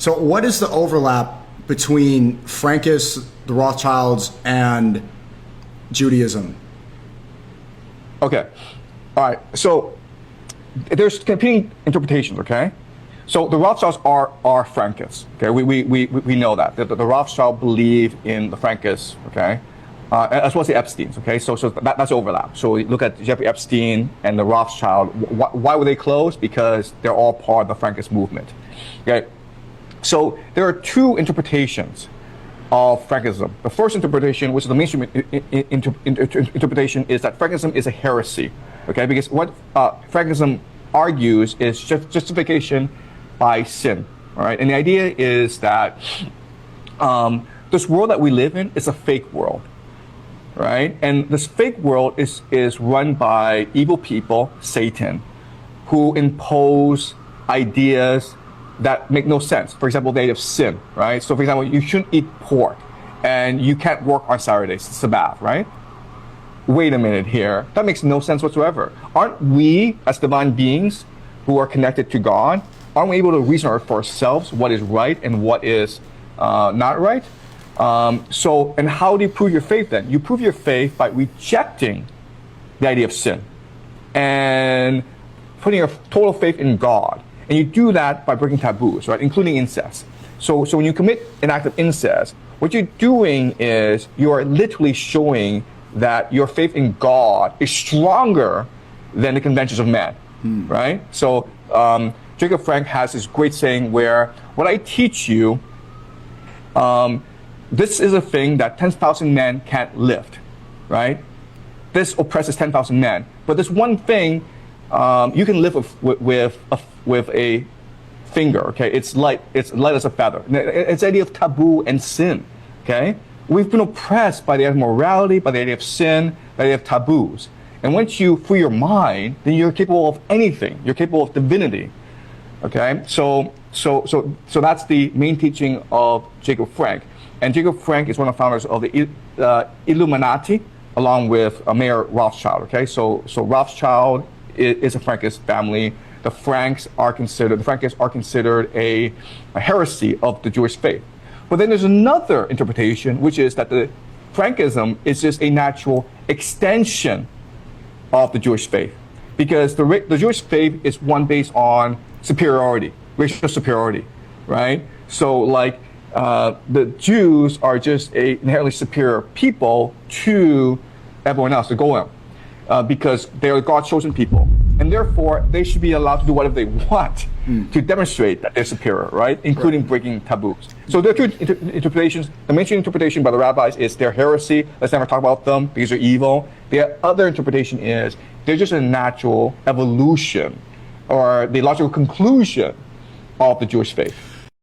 So what is the overlap between Frankists, the Rothschilds, and Judaism? Okay. All right. So there's competing interpretations, okay? So the Rothschilds are Frankists, okay? We know that. The Rothschilds believe in the Frankists, okay? As well as the Epsteins, okay? So that's overlap. So we look at Jeffrey Epstein and the Rothschild. Why were they close? Because they're all part of the Frankist movement, okay? So there are two interpretations of Frankism. The first interpretation, which is the mainstream interpretation, is that Frankism is a heresy, okay? Because what Frankism argues is justification by sin, all right? And the idea is that this world that we live in is a fake world, right? And this fake world is run by evil people, Satan, who impose ideas that make no sense. For example, the idea of sin, right? So for example, you shouldn't eat pork and you can't work on Saturdays, it's Sabbath, right? Wait a minute here. That makes no sense whatsoever. Aren't we, as divine beings who are connected to God, aren't we able to reason for ourselves what is right and what is not right? And how do you prove your faith then? You prove your faith by rejecting the idea of sin and putting your total faith in God. And you do that by breaking taboos, right, including incest. So when you commit an act of incest, what you're doing is you are literally showing that your faith in God is stronger than the conventions of man, right? So Jacob Frank has this great saying where, what I teach you, this is a thing that 10,000 men can't lift, right? This oppresses 10,000 men. But this one thing you can live with a finger, okay? It's light as a feather. It's the idea of taboo and sin, okay? We've been oppressed by the idea of morality, by the idea of sin, by the idea of taboos. And once you free your mind, then you're capable of anything. You're capable of divinity, okay? So that's the main teaching of Jacob Frank. And Jacob Frank is one of the founders of the Illuminati, along with Mayer Rothschild, okay? So Rothschild is a Frankist family. The Frankists are considered a heresy of the Jewish faith. But then there's another interpretation, which is that the Frankism is just a natural extension of the Jewish faith, because the Jewish faith is one based on superiority, racial superiority, right? So like the Jews are just a inherently superior people to everyone else, the Goyim, because they are God's chosen people. And therefore, they should be allowed to do whatever they want to demonstrate that they're superior, right? Including breaking taboos. So there are two interpretations. The mainstream interpretation by the rabbis is they're heresy. Let's never talk about them because they're evil. The other interpretation is they're just a natural evolution or the logical conclusion of the Jewish faith.